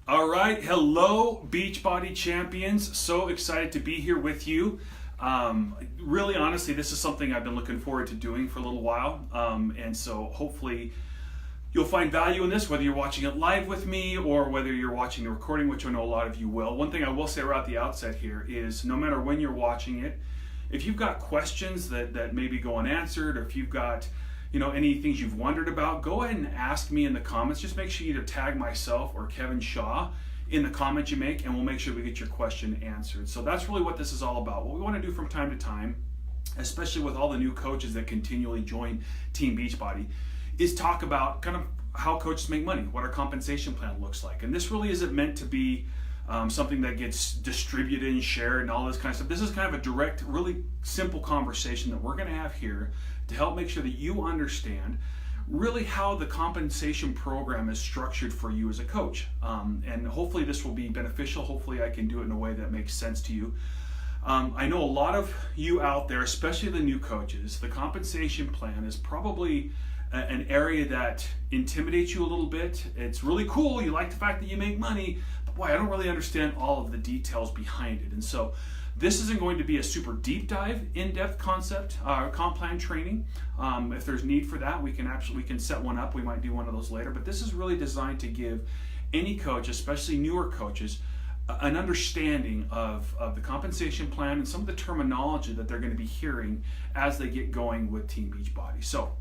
All right, hello Beachbody champions. So excited to be here with you. Really honestly, this is something I've been looking forward to doing for a little while. And so hopefully you'll find value in this, whether you're watching it live with me or whether you're watching the recording, which I know a lot of you will. One thing I will say right at the outset here is no matter when you're watching it, if you've got questions that maybe go unanswered, or if you've got any things you've wondered about, go ahead and ask me in the comments. Just make sure you either tag myself or Kevin Shaw in the comments you make, and we'll make sure we get your question answered. So that's really what this is all about. What we want to do from time to time, especially with all the new coaches that continually join Team Beachbody, is talk about kind of how coaches make money, what our compensation plan looks like. And this really isn't meant to be something that gets distributed and shared and all this kind of stuff. This is kind of a direct, really simple conversation that we're going to have here to help make sure that you understand really how the compensation program is structured for you as a coach. And hopefully this will be beneficial. Hopefully I can do it in a way that makes sense to you. I know a lot of you out there, especially the new coaches, the compensation plan is probably an area that intimidates you a little bit. It's really cool. You like the fact that you make money, but boy, I don't really understand all of the details behind it. And so this isn't going to be a super deep dive, in-depth concept, comp plan training. If there's need for that, we can set one up. We might do one of those later. But this is really designed to give any coach, especially newer coaches, an understanding of the compensation plan and some of the terminology that they're going to be hearing as they get going with Team Beachbody. So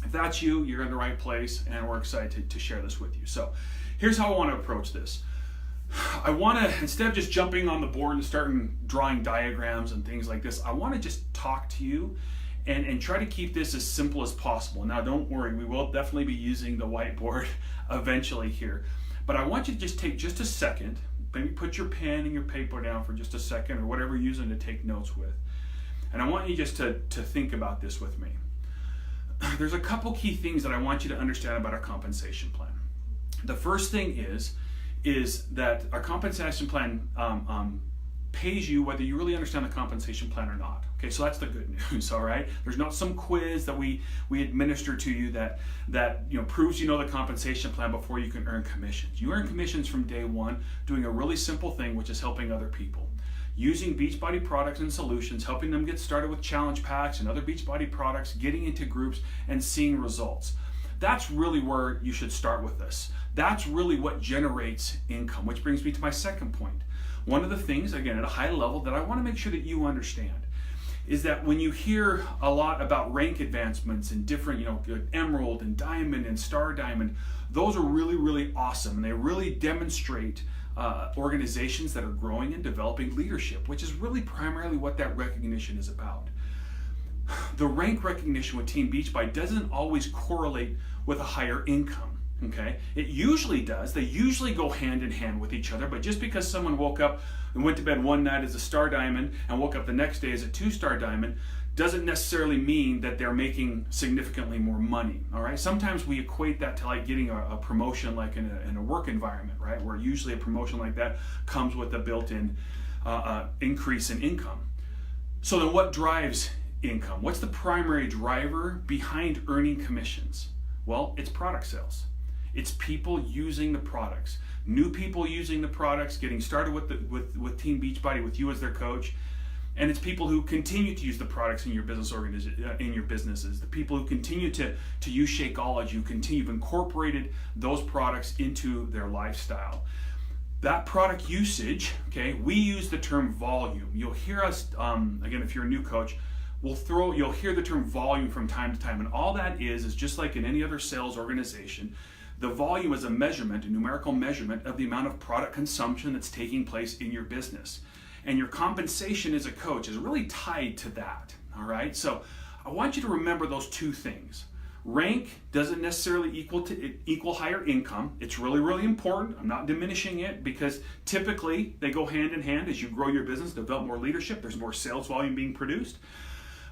if that's you, you're in the right place, and we're excited to share this with you. So here's how I want to approach this. I want to, instead of just jumping on the board and starting drawing diagrams and things like this, I want to just talk to you and try to keep this as simple as possible. Now, don't worry, we will definitely be using the whiteboard eventually here. But I want you to just take just a second, maybe put your pen and your paper down for just a second, or whatever you're using to take notes with. And I want you just to think about this with me. There's a couple key things that I want you to understand about our compensation plan. The first thing is that our compensation plan pays you whether you really understand the compensation plan or not. Okay, so that's the good news, all right? There's not some quiz that we administer to you that proves you know the compensation plan before you can earn commissions. You earn commissions from day one doing a really simple thing, which is helping other people. Using Beachbody products and solutions, helping them get started with challenge packs and other Beachbody products, getting into groups and seeing results. That's really where you should start with this. That's really what generates income, which brings me to my second point. One of the things, again, at a high level that I want to make sure that you understand is that when you hear a lot about rank advancements and different, emerald and diamond and star diamond, those are really, really awesome, and they really demonstrate organizations that are growing and developing leadership, which is really primarily what that recognition is about. The rank recognition with Team Beachbody doesn't always correlate with a higher income, okay? It usually does. They usually go hand in hand with each other, but just because someone woke up and went to bed one night as a star diamond and woke up the next day as a 2-star diamond doesn't necessarily mean that they're making significantly more money, all right? Sometimes we equate that to like getting a promotion like in a work environment, right? Where usually a promotion like that comes with a built-in increase in income. So then what drives income? What's the primary driver behind earning commissions? Well, it's product sales. It's people using the products, new people using the products, getting started with Team Beachbody with you as their coach, and it's people who continue to use the products in your business in your businesses. The people who continue to use Shakeology, who you've incorporated those products into their lifestyle. That product usage, okay, we use the term volume. You'll hear us again if you're a new coach. You'll hear the term volume from time to time, and all that is just like in any other sales organization. The volume is a measurement, a numerical measurement of the amount of product consumption that's taking place in your business. And your compensation as a coach is really tied to that, all right? So I want you to remember those two things. Rank doesn't necessarily equal higher income. It's really, really important. I'm not diminishing it because typically they go hand in hand. As you grow your business, develop more leadership, there's more sales volume being produced,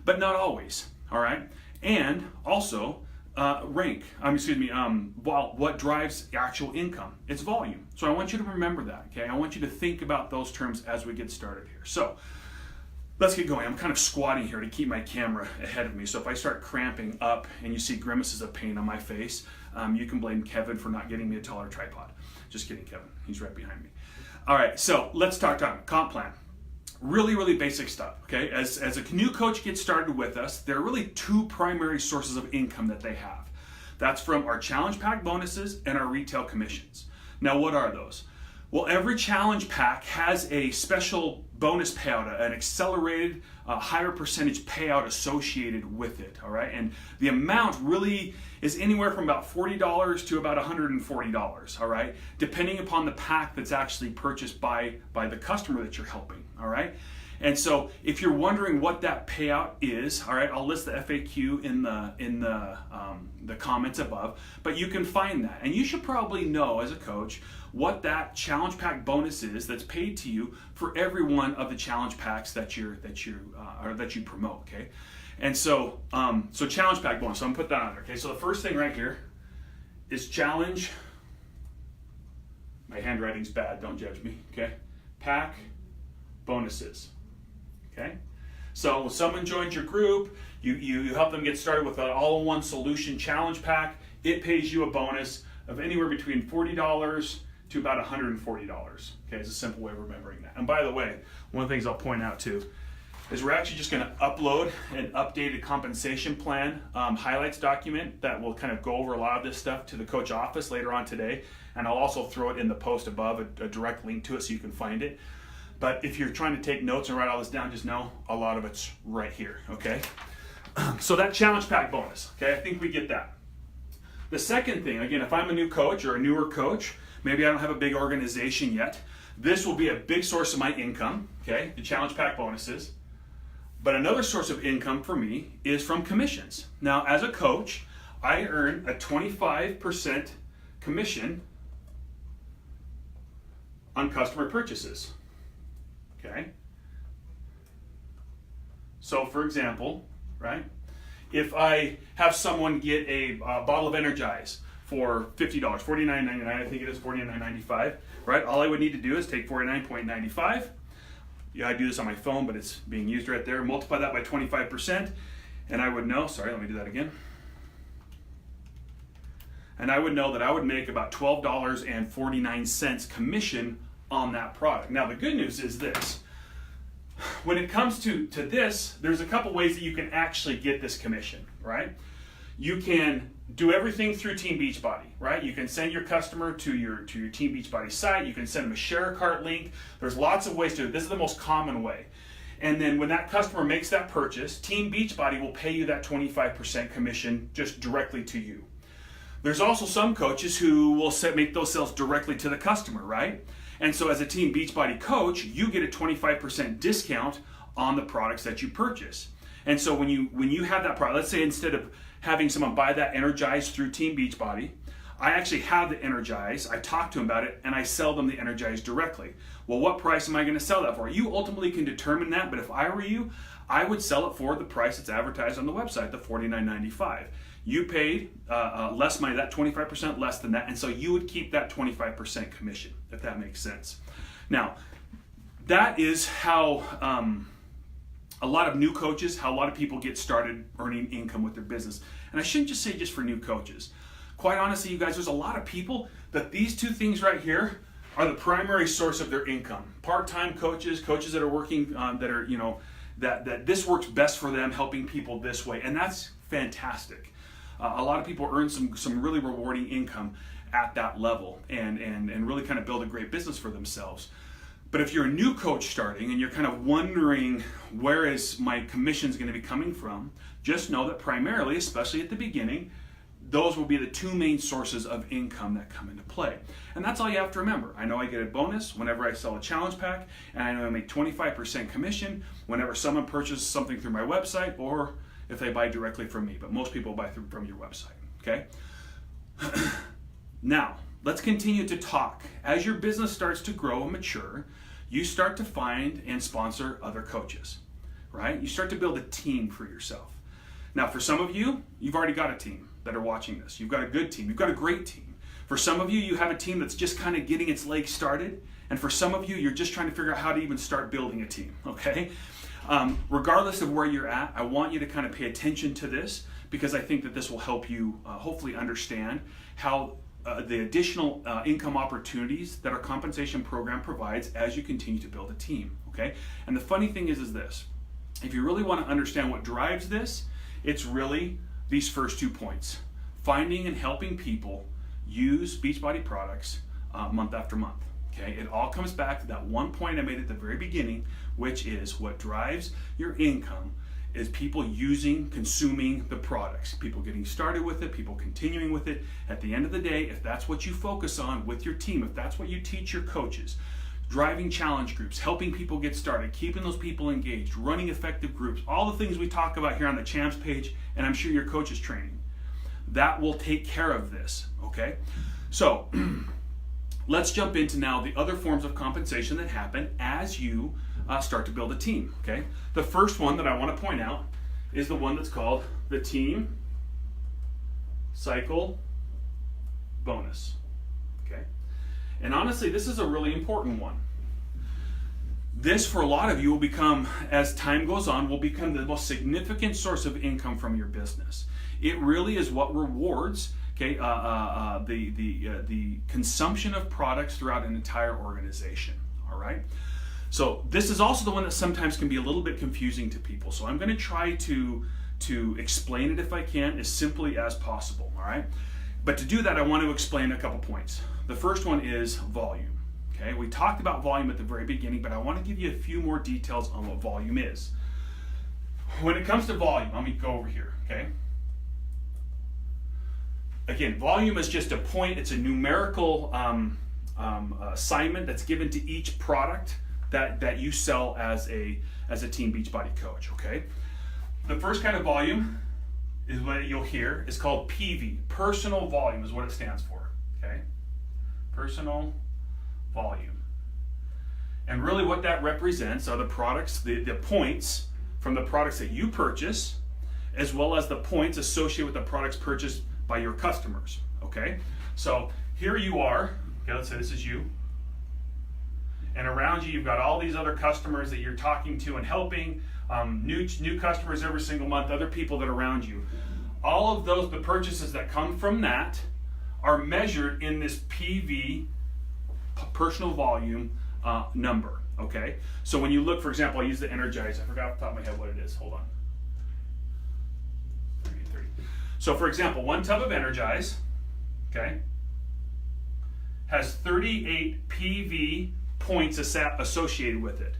but not always, all right? And also, what drives actual income? It's volume. So I want you to remember that, okay? I want you to think about those terms as we get started here. So let's get going. I'm kind of squatting here to keep my camera ahead of me. So if I start cramping up and you see grimaces of pain on my face, You can blame Kevin for not getting me a taller tripod. Just kidding, Kevin. He's right behind me. All right, so let's talk comp plan. Really, really basic stuff, okay? As a new coach gets started with us, there are really two primary sources of income that they have. That's from our challenge pack bonuses and our retail commissions. Now, what are those? Well, every challenge pack has a special bonus payout, an accelerated higher percentage payout associated with it, all right? And the amount really is anywhere from about $40 to about $140, all right? Depending upon the pack that's actually purchased by the customer that you're helping, all right? And so if you're wondering what that payout is, all right, I'll list the FAQ in the comments above, but you can find that. And you should probably know as a coach what that challenge pack bonus is that's paid to you for every one of the challenge packs that you promote, okay? And so challenge pack bonus, so I'm gonna put that on there, okay? So the first thing right here is challenge, my handwriting's bad, don't judge me, okay? Pack bonuses. Okay, so when someone joins your group, you help them get started with an all-in-one solution challenge pack. It pays you a bonus of anywhere between $40 to about $140. Okay, it's a simple way of remembering that. And by the way, one of the things I'll point out too is we're actually just going to upload an updated compensation plan highlights document that will kind of go over a lot of this stuff to the coach office later on today. And I'll also throw it in the post above, a direct link to it so you can find it. But if you're trying to take notes and write all this down, just know a lot of it's right here, okay? So that challenge pack bonus, okay, I think we get that. The second thing, again, if I'm a new coach or a newer coach, maybe I don't have a big organization yet, this will be a big source of my income, okay, the challenge pack bonuses. But another source of income for me is from commissions. Now, as a coach, I earn a 25% commission on customer purchases. Okay. So for example, right, if I have someone get a bottle of Energize for $50, $49.99, I think it is $49.95, right? All I would need to do is take $49.95. Yeah, I do this on my phone, but it's being used right there. Multiply that by 25%, and I would know, sorry, let me do that again. And I would know that I would make about $12.49 commission on that product. Now the good news is this. When it comes to this, there's a couple ways that you can actually get this commission, right? You can do everything through Team Beachbody, right? You can send your customer to your Team Beachbody site. You can send them a share cart link. There's lots of ways to do it. This is the most common way. And then when that customer makes that purchase, Team Beachbody will pay you that 25% commission just directly to you. There's also some coaches who will make those sales directly to the customer, right? And so as a Team Beachbody coach, you get a 25% discount on the products that you purchase. And so when you have that product, let's say instead of having someone buy that Energize through Team Beachbody, I actually have the Energize, I talk to them about it, and I sell them the Energize directly. Well, what price am I going to sell that for? You ultimately can determine that, but if I were you, I would sell it for the price that's advertised on the website, the $49.95. You paid less money, that 25% less than that, and so you would keep that 25% commission, if that makes sense. Now, that is how a lot of new coaches, how a lot of people get started earning income with their business. And I shouldn't just say just for new coaches. Quite honestly, you guys, there's a lot of people that these two things right here are the primary source of their income. Part-time coaches, coaches that are working, that are, that this works best for them, helping people this way, and that's fantastic. A lot of people earn some really rewarding income at that level and really kind of build a great business for themselves. But if you're a new coach starting and you're kind of wondering where is my commissions going to be coming from, just know that primarily, especially at the beginning, those will be the two main sources of income that come into play. And that's all you have to remember. I know I get a bonus whenever I sell a challenge pack, and I know I make 25% commission whenever someone purchases something through my website or if they buy directly from me, but most people buy from your website, okay? Now, let's continue to talk. As your business starts to grow and mature, you start to find and sponsor other coaches, right? You start to build a team for yourself. Now, for some of you, you've already got a team that are watching this. You've got a good team. You've got a great team. For some of you, you have a team that's just kind of getting its legs started. And for some of you, you're just trying to figure out how to even start building a team, okay? Regardless of where you're at, I want you to kind of pay attention to this because I think that this will help you hopefully understand how the additional income opportunities that our compensation program provides as you continue to build a team, okay? And the funny thing is this, if you really want to understand what drives this, it's really these first 2 points. Finding and helping people use Beachbody products month after month, okay? It all comes back to that one point I made at the very beginning, which is what drives your income is people using, consuming the products, people getting started with it, people continuing with it. At the end of the day, if that's what you focus on with your team, if that's what you teach your coaches, driving challenge groups, helping people get started, keeping those people engaged, running effective groups, all the things we talk about here on the Champs page, and I'm sure your coach is training, that will take care of this, okay? So let's jump into now the other forms of compensation that happen as you start to build a team, okay? The first one that I want to point out is the one that's called the team cycle bonus, okay? And honestly, this is a really important one. This, for a lot of you, will become, as time goes on, will become the most significant source of income from your business. It really is what rewards, okay, the consumption of products throughout an entire organization, all right? So this is also the one that sometimes can be a little bit confusing to people. So I'm going to try to explain it if I can as simply as possible, all right? But to do that, I want to explain a couple points. The first one is volume, okay? We talked about volume at the very beginning, but I want to give you a few more details on what volume is. When it comes to volume, let me go over here, okay? Again, volume is just a point. It's a numerical assignment that's given to each product that you sell as a Team Beachbody coach, okay? The first kind of volume is what you'll hear is called PV. Personal volume is what it stands for, okay? Personal volume. And really what that represents are the products, the points from the products that you purchase, as well as the points associated with the products purchased by your customers, okay? So here you are, okay, let's say this is you, and around you, you've got all these other customers that you're talking to and helping, new customers every single month, other people that are around you. All of those, the purchases that come from that are measured in this PV, personal volume number, okay? So when you look, for example, I use the Energize. I forgot off the top of my head what it is. Hold on. 30. So for example, 1 tub of Energize, okay, has 38 PV points associated with it.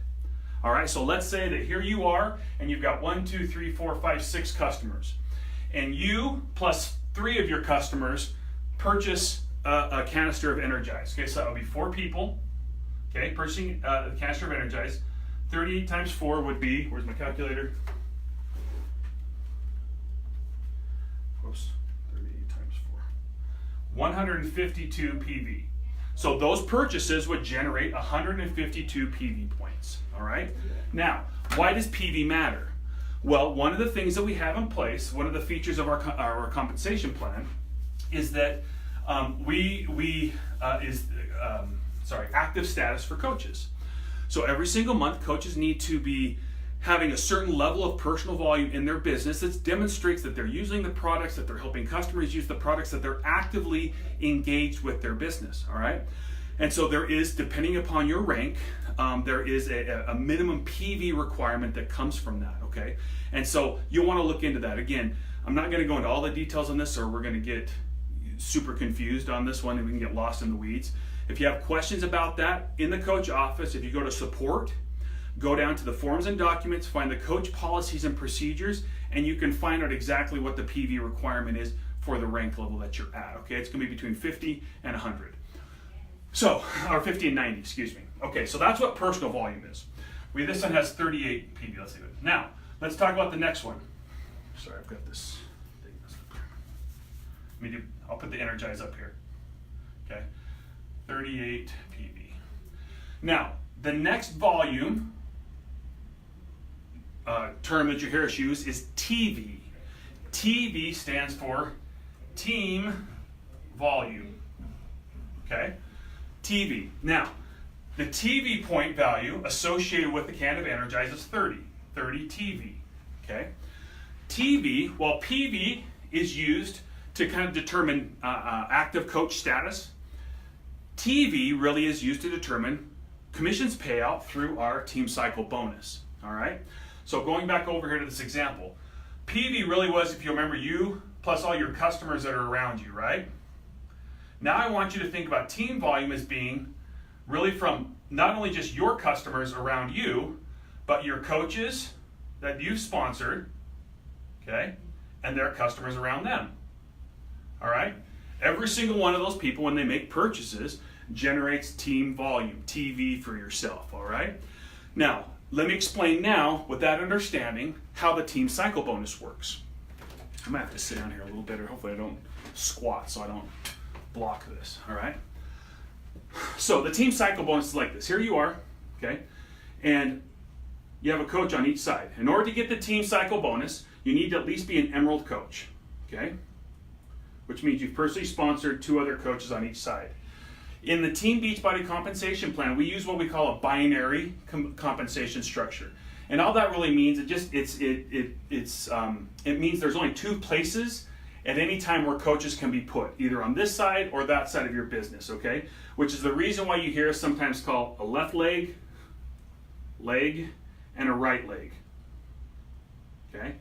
All right, so let's say that here you are and you've got 1, 2, 3, 4, 5, 6 customers. And you plus 3 of your customers purchase a canister of Energize. Okay, so that would be 4 people, okay, purchasing the canister of Energize. 38 times 4 would be, where's my calculator? Whoops, 38 times 4. 152 PV. So those purchases would generate 152 PV points, all right? Now, why does PV matter? Well, one of the things that we have in place, one of the features of our compensation plan is that active status for coaches. So every single month, coaches need to be having a certain level of personal volume in their business that demonstrates that they're using the products, that they're helping customers use the products, that they're actively engaged with their business, all right? And so there is, depending upon your rank, there is a minimum PV requirement that comes from that, okay? And so you'll want to look into that. Again, I'm not going to go into all the details on this or we're going to get super confused on this one and we can get lost in the weeds. If you have questions about that, in the coach office, if you go to support, go down to the forms and documents, find the coach policies and procedures, and you can find out exactly what the PV requirement is for the rank level that you're at, okay? It's gonna be between 50 and 100. So, or 50 and 90, excuse me. Okay, so that's what personal volume is. This one has 38 PV, let's see. Now, let's talk about the next one. Sorry, I've got this thing messed up here. I'll put the Energize up here, okay? 38 PV. Now, the next volume term that you hear us use is TV. TV stands for team volume, okay? TV. Now, the TV point value associated with the can of Energize is 30 TV, okay? TV, well, PV is used to kind of determine active coach status. TV really is used to determine commissions payout through our team cycle bonus. All right. So going back over here to this example, PV really was, if you remember, you plus all your customers that are around you, right? Now I want you to think about team volume as being really from not only just your customers around you, but your coaches that you've sponsored, okay, and their customers around them. All right? Every single one of those people, when they make purchases, generates team volume, TV for yourself, all right? Now, let me explain now, with that understanding, how the team cycle bonus works. I might have to sit down here a little bit, or hopefully I don't squat so I don't block this, all right? So the team cycle bonus is like this. Here you are, okay? And you have a coach on each side. In order to get the team cycle bonus, you need to at least be an Emerald coach, okay? Which means you've personally sponsored 2 other coaches on each side. In the Team Beachbody compensation plan, we use what we call a binary compensation structure. And all that really means, it means there's only 2 places at any time where coaches can be put, either on this side or that side of your business, okay? Which is the reason why you hear us sometimes call a left leg, and a right leg, okay?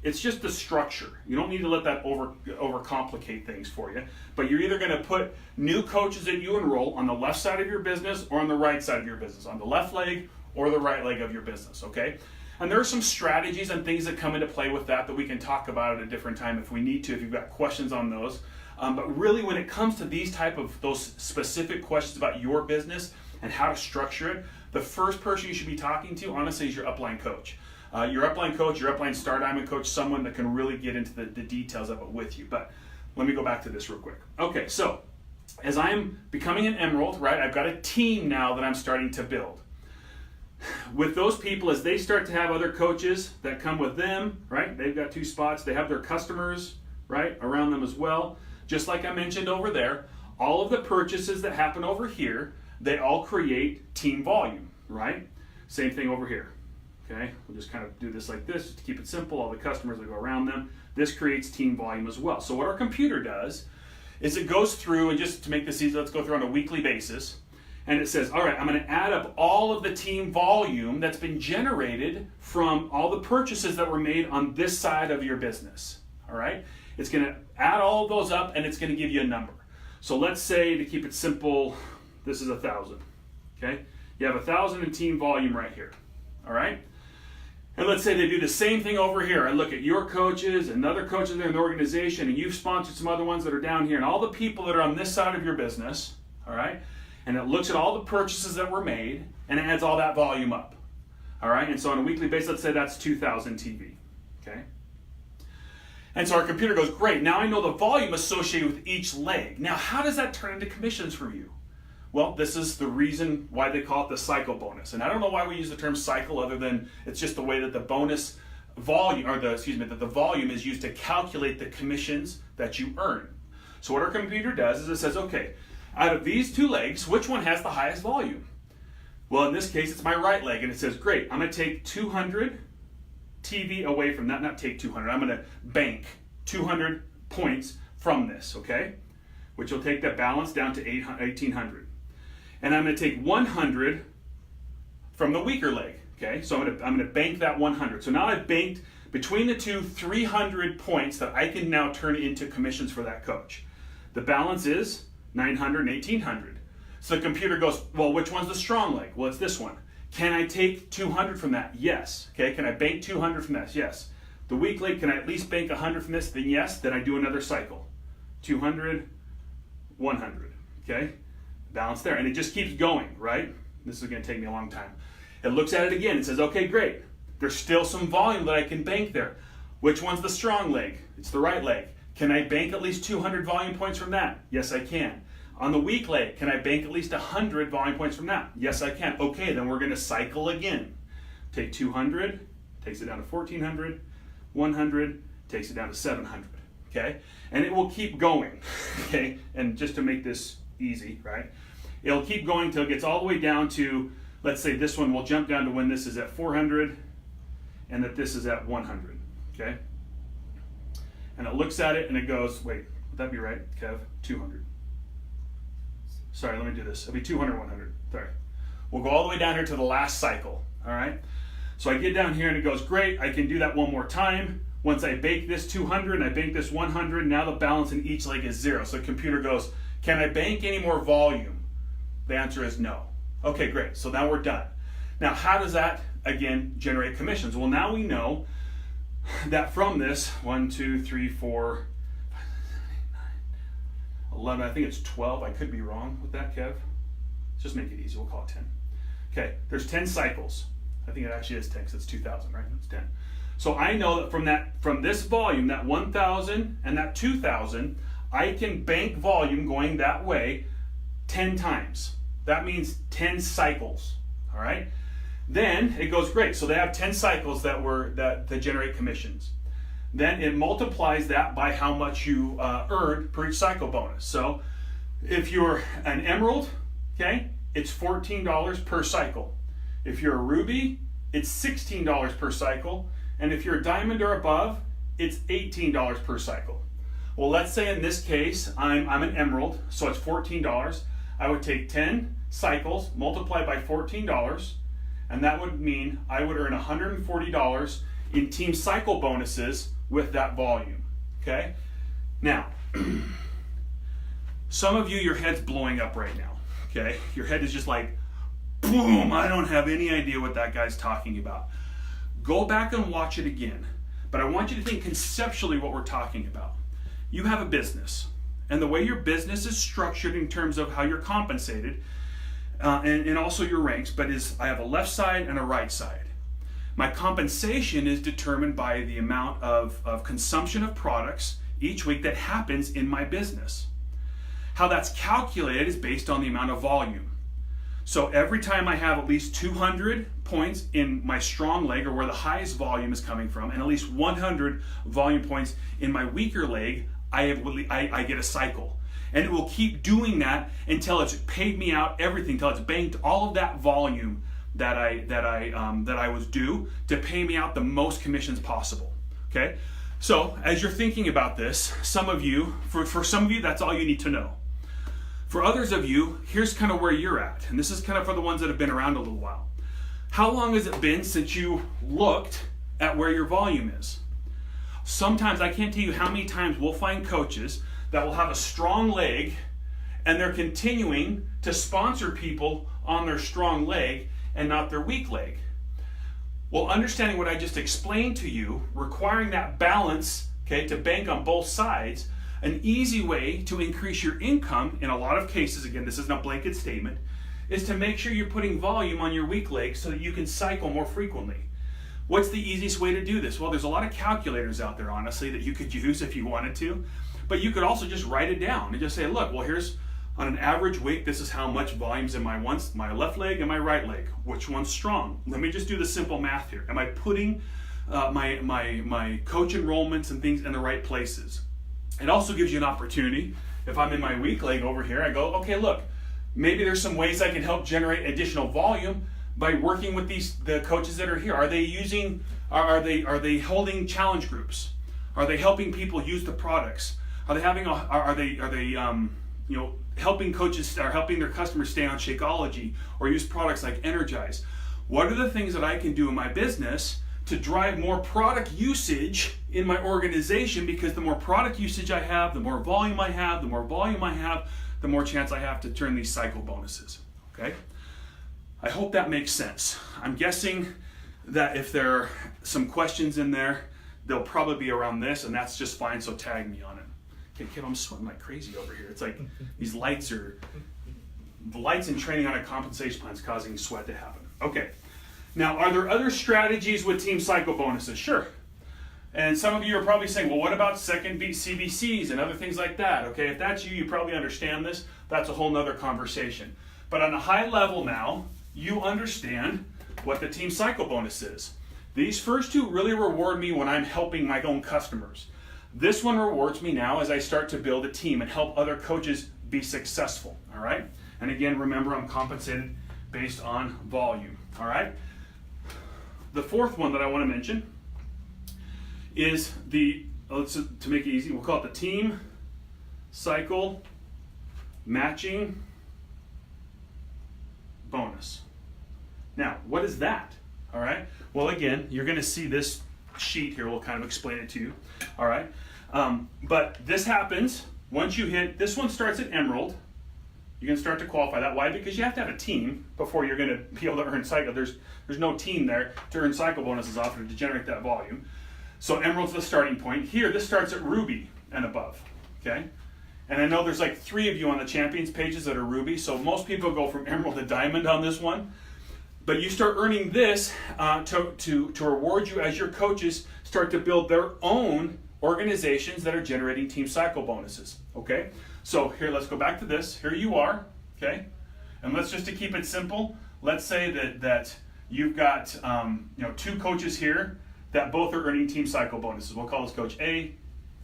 It's just the structure. You don't need to let that overcomplicate things for you. But you're either going to put new coaches that you enroll on the left side of your business or on the right side of your business, on the left leg or the right leg of your business, okay? And there are some strategies and things that come into play with that we can talk about at a different time if we need to, if you've got questions on those. But really, when it comes to these type of those specific questions about your business and how to structure it, the first person you should be talking to, honestly, is your upline coach. Your upline coach, your upline Star Diamond coach, someone that can really get into the details of it with you. But let me go back to this real quick. Okay, so as I'm becoming an Emerald, right, I've got a team now that I'm starting to build. With those people, as they start to have other coaches that come with them, right, they've got 2 spots, they have their customers, right, around them as well. Just like I mentioned over there, all of the purchases that happen over here, they all create team volume, right? Same thing over here. Okay, we'll just kind of do this like this to keep it simple. All the customers that go around them. This creates team volume as well. So what our computer does is it goes through, and just to make this easy, let's go through on a weekly basis. And it says, all right, I'm going to add up all of the team volume that's been generated from all the purchases that were made on this side of your business. All right, it's going to add all of those up, and it's going to give you a number. So let's say, to keep it simple, this is 1,000. Okay, you have 1,000 in team volume right here. All right. And let's say they do the same thing over here. I look at your coaches and other coaches there in the organization, and you've sponsored some other ones that are down here, and all the people that are on this side of your business, all right? And it looks at all the purchases that were made, and it adds all that volume up, all right? And so on a weekly basis, let's say that's 2,000 TV, okay? And so our computer goes, great, now I know the volume associated with each leg. Now, how does that turn into commissions for you? Well, this is the reason why they call it the cycle bonus. And I don't know why we use the term cycle other than it's just the way that the bonus volume, or that the volume is used to calculate the commissions that you earn. So what our computer does is it says, okay, out of these 2 legs, which one has the highest volume? Well, in this case, it's my right leg. And it says, great, I'm going to take 200 TV away from that. Not take 200. I'm going to bank 200 points from this, okay? Which will take that balance down to 1,800. And I'm going to take 100 from the weaker leg, okay? So I'm going to bank that 100. So now I've banked between the 2 300 points that I can now turn into commissions for that coach. The balance is 900 and 1,800. So the computer goes, well, which one's the strong leg? Well, it's this one. Can I take 200 from that? Yes. Okay, can I bank 200 from this? Yes. The weak leg, can I at least bank 100 from this? Then yes, then I do another cycle. 200, 100, okay? Balance there, and it just keeps going, right? This is going to take me a long time. It looks at it again. It says, okay, great. There's still some volume that I can bank there. Which one's the strong leg? It's the right leg. Can I bank at least 200 volume points from that? Yes, I can. On the weak leg, can I bank at least 100 volume points from that? Yes, I can. Okay, then we're going to cycle again. Take 200, takes it down to 1,400, 100, takes it down to 700, okay? And it will keep going, okay? And just to make this easy, right? It'll keep going till it gets all the way down to, let's say this one will jump down to when this is at 400 and that this is at 100, okay? and it looks at it and it goes, wait, would that be right, Kev? 200. Sorry, let me do this. It'll be 200, 100. Sorry. We'll go all the way down here to the last cycle, all right? So I get down here and it goes, great, I can do that one more time. Once I bank this 200 and I bank this 100, now the balance in each leg is 0. So the computer goes, can I bank any more volume? The answer is no. Okay, great, so now we're done. Now how does that, again, generate commissions? Well, now we know that from this, 1, 2, 3, 4, 11, I think it's 12. I could be wrong with that, Kev. Let's just make it easy. We'll call it 10. Okay, there's 10 cycles. I think it actually is 10 because it's 2,000, right? It's 10. So I know that from this volume, that 1,000 and that 2,000, I can bank volume going that way 10 times. That means 10 cycles, all right? Then it goes great. So they have 10 cycles that generate commissions. Then it multiplies that by how much you earned per each cycle bonus. So if you're an emerald, okay, it's $14 per cycle. If you're a ruby, it's $16 per cycle. And if you're a diamond or above, it's $18 per cycle. Well, let's say in this case, I'm an emerald, so it's $14. I would take 10 cycles, multiply by $14, and that would mean I would earn $140 in team cycle bonuses with that volume, okay? Now, some of you, your head's blowing up right now, okay? Your head is just like, boom, I don't have any idea what that guy's talking about. Go back and watch it again, but I want you to think conceptually what we're talking about. You have a business, and the way your business is structured in terms of how you're compensated, and also your ranks, but I have a left side and a right side. My compensation is determined by the amount of consumption of products each week that happens in my business. How that's calculated is based on the amount of volume. So every time I have at least 200 points in my strong leg, or where the highest volume is coming from, and at least 100 volume points in my weaker leg, I get a cycle. And it will keep doing that until it's paid me out everything, until it's banked all of that volume that I was due to pay me out the most commissions possible. Okay, so as you're thinking about this, some of you, for some of you, that's all you need to know. For others of you, here's kind of where you're at, and this is kind of for the ones that have been around a little while. How long has it been since you looked at where your volume is? Sometimes, I can't tell you how many times we'll find coaches that will have a strong leg and they're continuing to sponsor people on their strong leg and not their weak leg. Well, understanding what I just explained to you, requiring that balance, okay, to bank on both sides, an easy way to increase your income in a lot of cases, again, this isn't a blanket statement, is to make sure you're putting volume on your weak leg so that you can cycle more frequently. What's the easiest way to do this? Well, there's a lot of calculators out there, honestly, that you could use if you wanted to, but you could also just write it down and just say, look, well, here's on an average week, this is how much volume's in my left leg and my right leg. Which one's strong? Let me just do the simple math here. Am I putting my coach enrollments and things in the right places? It also gives you an opportunity. If I'm in my weak leg over here, I go, okay, look, maybe there's some ways I can help generate additional volume by working with the coaches that are here. Are they holding challenge groups? Are they helping people use the products? Are they helping coaches or helping their customers stay on Shakeology or use products like Energize? What are the things that I can do in my business to drive more product usage in my organization? Because the more product usage I have, the more volume I have, the more chance I have to turn these cycle bonuses. Okay? I hope that makes sense. I'm guessing that if there are some questions in there, they'll probably be around this, and that's just fine, so tag me on it. Okay, Kim, I'm sweating like crazy over here. It's like the lights in training on a compensation plan is causing sweat to happen. Okay, now are there other strategies with team cycle bonuses? Sure. And some of you are probably saying, well, what about second beat CBCs and other things like that? Okay, if that's you, you probably understand this. That's a whole nother conversation. But on a high level now, you understand what the team cycle bonus is. These first two really reward me when I'm helping my own customers. This one rewards me now as I start to build a team and help other coaches be successful, all right? And again, remember, I'm compensated based on volume, all right? The fourth one that I want to mention is the to make it easy, we'll call it the team cycle matching bonus. Now, what is that? All right. Well, again, you're going to see this sheet here. We'll kind of explain it to you. All right. But this happens once you hit, this one starts at Emerald. You can start to qualify that. Why? Because you have to have a team before you're going to be able to earn cycle. There's no team there to earn cycle bonuses off of to generate that volume. So Emerald's the starting point. Here, this starts at Ruby and above. Okay? And I know there's like 3 of you on the champions pages that are Ruby, so most people go from Emerald to Diamond on this one. But you start earning this to reward you as your coaches start to build their own organizations that are generating team cycle bonuses. Okay? So here, let's go back to this. Here you are, okay? And let's just to keep it simple, let's say that you've got 2 coaches here that both are earning team cycle bonuses. We'll call this Coach A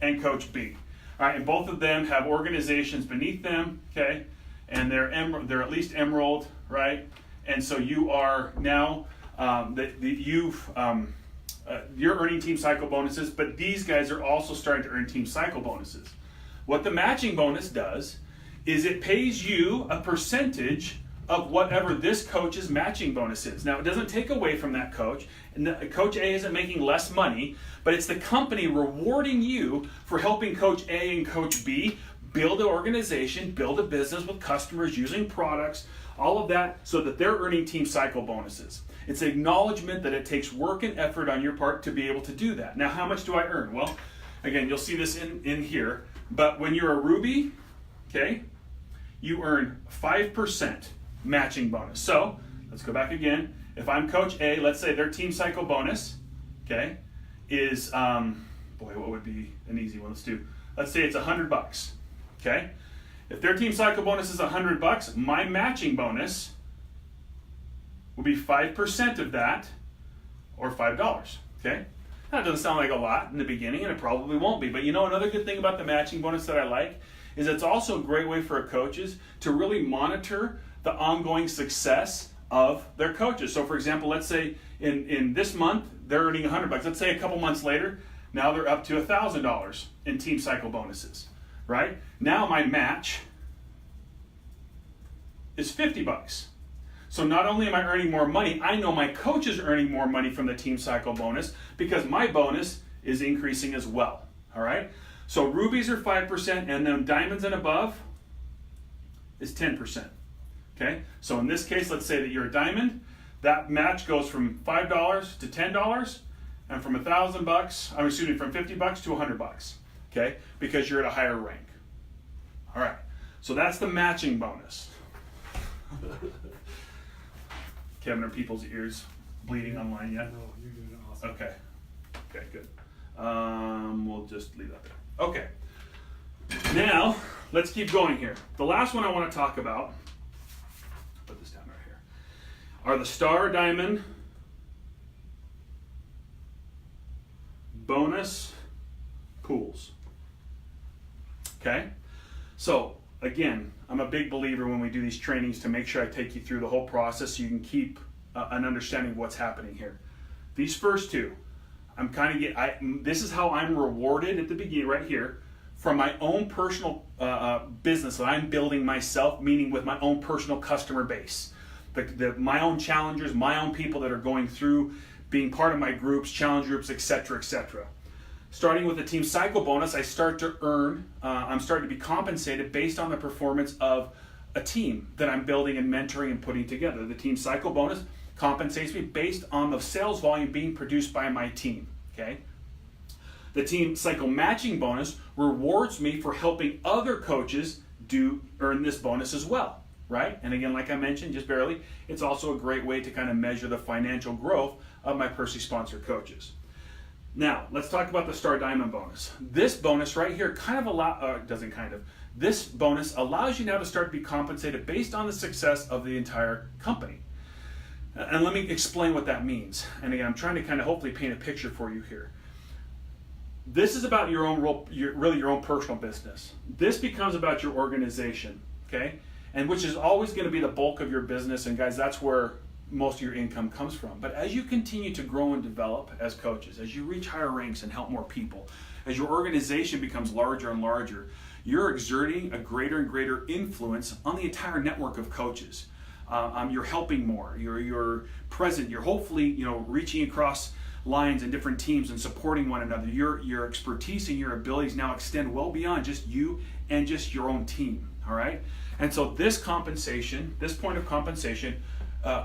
and Coach B. All right, and both of them have organizations beneath them, okay? And they're at least Emerald, right? And so you are now you're earning team cycle bonuses, but these guys are also starting to earn team cycle bonuses. What the matching bonus does is it pays you a percentage of whatever this coach's matching bonus is. Now, it doesn't take away from that coach, and Coach A isn't making less money, but it's the company rewarding you for helping Coach A and Coach B build an organization, build a business with customers, using products, all of that, so that they're earning team cycle bonuses. It's an acknowledgement that it takes work and effort on your part to be able to do that. Now, how much do I earn? Well, again, you'll see this in here, but when you're a Ruby, okay, you earn 5% matching bonus. So, let's go back again. If I'm Coach A, let's say their team cycle bonus, okay, is, what would be an easy one? Let's say it's $100, okay? If their team cycle bonus is $100, my matching bonus will be 5% of that, or $5, okay? That doesn't sound like a lot in the beginning, and it probably won't be. But another good thing about the matching bonus that I like is it's also a great way for coaches to really monitor the ongoing success of their coaches. So for example, let's say in this month, they're earning $100. Let's say a couple months later, now they're up to $1,000 in team cycle bonuses, right? Now my match is $50. So not only am I earning more money, I know my coach is earning more money from the team cycle bonus because my bonus is increasing as well, all right? So rubies are 5%, and then diamonds and above is 10%, okay? So in this case, let's say that you're a diamond, that match goes from $5 to $10, and from from $50 to $100, okay? Because you're at a higher rank. All right, so that's the matching bonus. Kevin, are people's ears bleeding online yet? No, you're doing awesome. Okay. Okay, good. We'll just leave that there. Okay. Now, let's keep going here. The last one I want to talk about, put this down right here, are the Star Diamond bonus pools. Okay? So, again, I'm a big believer when we do these trainings to make sure I take you through the whole process so you can keep an understanding of what's happening here. These first two, this is how I'm rewarded at the beginning right here from my own personal business that I'm building myself, meaning with my own personal customer base. My own challengers, my own people that are going through being part of my groups, challenge groups, etc., etc. Starting with the team cycle bonus, I start to earn, I'm starting to be compensated based on the performance of a team that I'm building and mentoring and putting together. The team cycle bonus compensates me based on the sales volume being produced by my team, okay? The team cycle matching bonus rewards me for helping other coaches earn this bonus as well, right? And again, like I mentioned, just barely, it's also a great way to kind of measure the financial growth of my personally sponsored coaches. Now, let's talk about the Star Diamond bonus. This bonus right here this bonus allows you now to start to be compensated based on the success of the entire company. And let me explain what that means. And again, I'm trying to kind of hopefully paint a picture for you here. This is about your own your own personal business. This becomes about your organization, okay? And which is always going to be the bulk of your business. And guys, that's where most of your income comes from. But as you continue to grow and develop as coaches, as you reach higher ranks and help more people, as your organization becomes larger and larger, you're exerting a greater and greater influence on the entire network of coaches. You're helping more. You're present. You're hopefully reaching across lines and different teams and supporting one another. Your expertise and your abilities now extend well beyond just you and just your own team. All right. And so this point of compensation,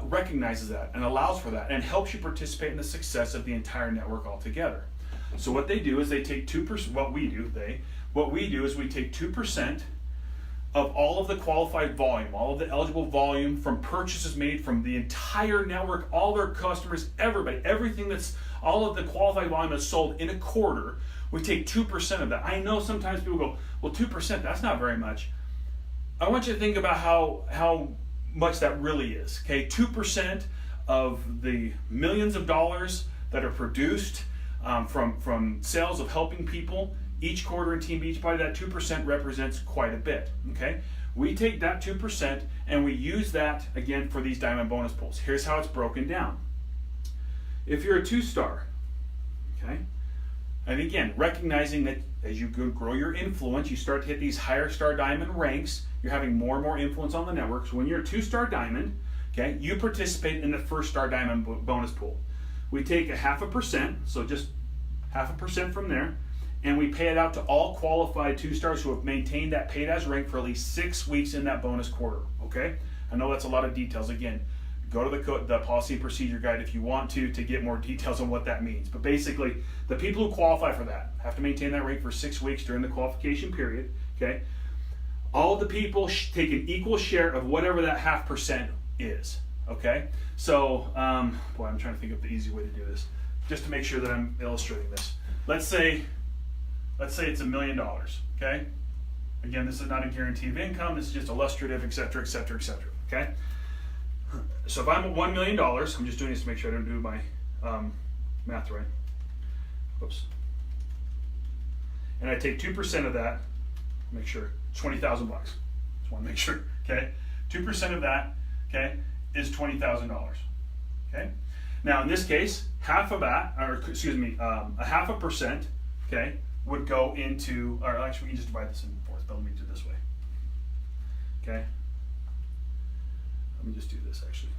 recognizes that and allows for that and helps you participate in the success of the entire network altogether. So what they do is they take 2%. What we do is we take 2% of all of the qualified volume, all of the eligible volume from purchases made from the entire network, all their customers, everybody, everything that's all of the qualified volume that's sold in a quarter. We take 2% of that. I know sometimes people go, well, 2%, that's not very much. I want you to think about how much that really is. Okay, 2% of the millions of dollars that are produced from sales of helping people each quarter in Team Beachbody, that 2% represents quite a bit. Okay, we take that 2% and we use that again for these diamond bonus pools. Here's how it's broken down. If you're a 2-star, okay, and again, recognizing that as you grow your influence, you start to hit these higher star diamond ranks, you're having more and more influence on the network. So when you're a 2-star diamond, okay, you participate in the 1st-star diamond bonus pool. We take 0.5%, so just 0.5% from there, and we pay it out to all qualified 2-stars who have maintained that paid as rank for at least 6 weeks in that bonus quarter, okay? I know that's a lot of details. Again, go to the policy and procedure guide if you want to get more details on what that means. But basically, the people who qualify for that have to maintain that rank for 6 weeks during the qualification period, okay? All of the people take an equal share of whatever that 0.5% is, okay? So, boy, I'm trying to think of the easy way to do this, just to make sure that I'm illustrating this. Let's say it's $1 million, okay? Again, this is not a guarantee of income. This is just illustrative, et cetera, et cetera, et cetera, okay? So if I'm at $1 million, I'm just doing this to make sure I don't do my math right. Whoops. And I take 2% of that, make sure, it's $20,000. Just want to make sure, okay? 2% of that, okay, is $20,000, okay? Now in this case, half of that, or excuse me, 0.5%, okay, would go into, or actually we can just divide this in fourth, but let me do it this way, okay? Let me just do this actually.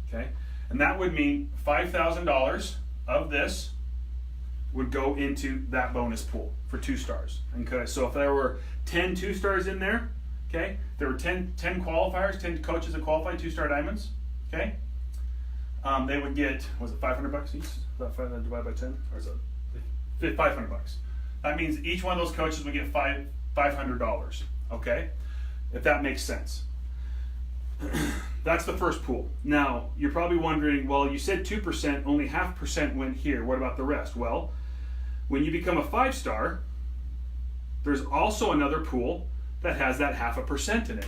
Okay, and that would mean $5,000 of this would go into that bonus pool for 2-stars. Okay, so if there were 10 2-stars in there, okay, there were 10 qualifiers, 10 coaches that qualified 2-star diamonds, okay, they would get, was it $500 each? Is that divided by 10, or is it $500? That means each one of those coaches would get $500, okay, if that makes sense. That's the first pool. Now, you're probably wondering, well, you said 2%, only 0.5% went here. What about the rest? Well, when you become a 5-star, there's also another pool that has that 0.5% in it.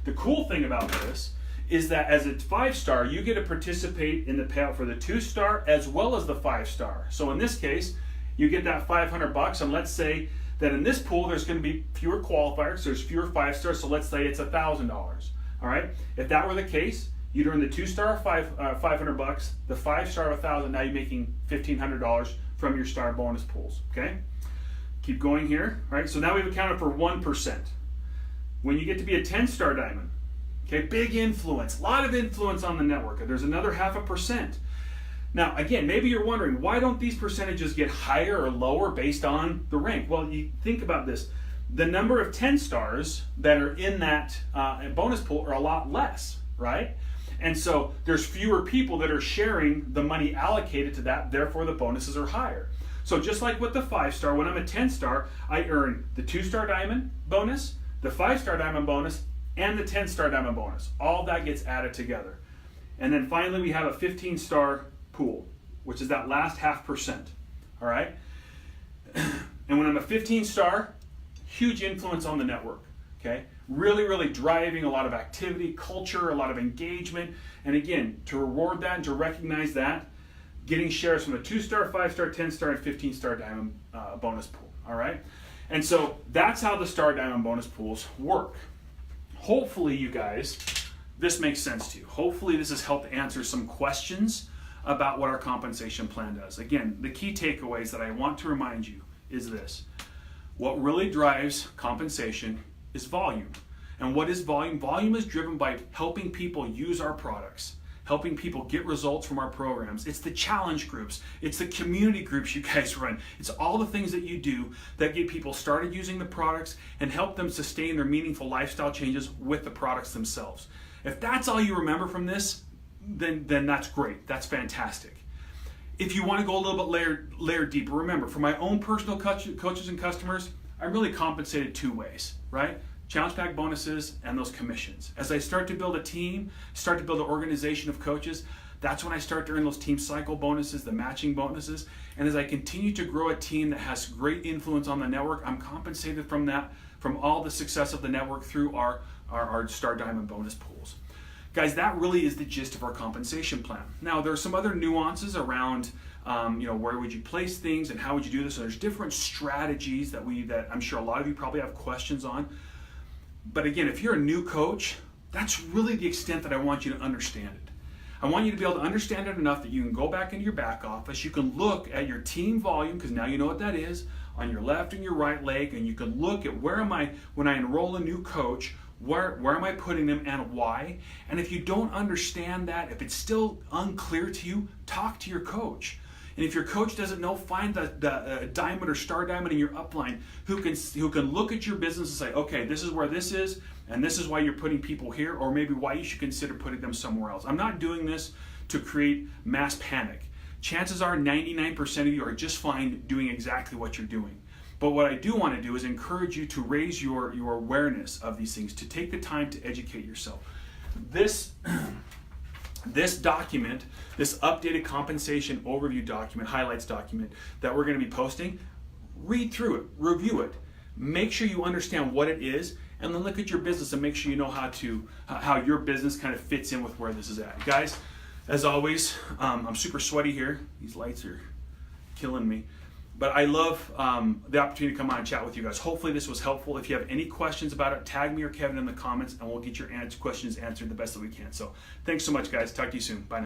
The cool thing about this is that as a 5-star, you get to participate in the payout for the 2-star as well as the 5-star. So in this case, you get that $500, and let's say that in this pool, there's going to be fewer qualifiers, there's fewer 5-stars, so let's say it's $1,000. All right. If that were the case, you'd earn the 2-star $500, the 5-star of $1,000. Now you're making $1,500 from your star bonus pools. Okay. Keep going here. All right. So now we've accounted for 1%. When you get to be a 10-star diamond, okay, big influence, a lot of influence on the network. There's another 0.5%. Now, again, maybe you're wondering, why don't these percentages get higher or lower based on the rank? Well, you think about this. The number of 10-stars that are in that bonus pool are a lot less, right? And so there's fewer people that are sharing the money allocated to that, therefore the bonuses are higher. So just like with the 5-star, when I'm a 10-star, I earn the 2-star diamond bonus, the 5-star diamond bonus, and the 10-star diamond bonus. All that gets added together. And then finally we have a 15-star pool, which is that last 0.5%, all right? And when I'm a 15-star, huge influence on the network, okay? Really, really driving a lot of activity, culture, a lot of engagement. And again, to reward that and to recognize that, getting shares from the 2-star, 5-star, 10-star, and 15-star diamond bonus pool, all right? And so that's how the star diamond bonus pools work. hopefully you guys, this makes sense to you. Hopefully this has helped answer some questions about what our compensation plan does. Again, the key takeaways that I want to remind you is this. What really drives compensation is volume. And what is volume? Volume is driven by helping people use our products, helping people get results from our programs. It's the challenge groups. It's the community groups you guys run. It's all the things that you do that get people started using the products and help them sustain their meaningful lifestyle changes with the products themselves. If that's all you remember from this, then that's great. That's fantastic. If you want to go a little bit layer deeper, remember, for my own personal coaches and customers, I'm really compensated two ways, right? Challenge pack bonuses and those commissions. As I start to build a team, start to build an organization of coaches, that's when I start to earn those team cycle bonuses, the matching bonuses. And as I continue to grow a team that has great influence on the network, I'm compensated from that, from all the success of the network through our Star Diamond bonus pools. Guys, that really is the gist of our compensation plan. Now, there are some other nuances around, where would you place things and how would you do this? So there's different strategies that I'm sure a lot of you probably have questions on. But again, if you're a new coach, that's really the extent that I want you to understand it. I want you to be able to understand it enough that you can go back into your back office, you can look at your team volume, because now you know what that is, on your left and your right leg, and you can look at when I enroll a new coach, where am I putting them and why? And if you don't understand that, if it's still unclear to you, talk to your coach. And if your coach doesn't know, find the diamond or star diamond in your upline who can look at your business and say, okay, this is where this is, and this is why you're putting people here, or maybe why you should consider putting them somewhere else. I'm not doing this to create mass panic. Chances are 99% of you are just fine doing exactly what you're doing. But what I do want to do is encourage you to raise your awareness of these things, to take the time to educate yourself. This document, this updated compensation overview document, highlights document that we're going to be posting, read through it, review it, make sure you understand what it is, and then look at your business and make sure you know how your business kind of fits in with where this is at. Guys, as always, I'm super sweaty here. These lights are killing me. But I love the opportunity to come on and chat with you guys. Hopefully this was helpful. If you have any questions about it, tag me or Kevin in the comments, and we'll get your questions answered the best that we can. So thanks so much, guys. Talk to you soon. Bye now.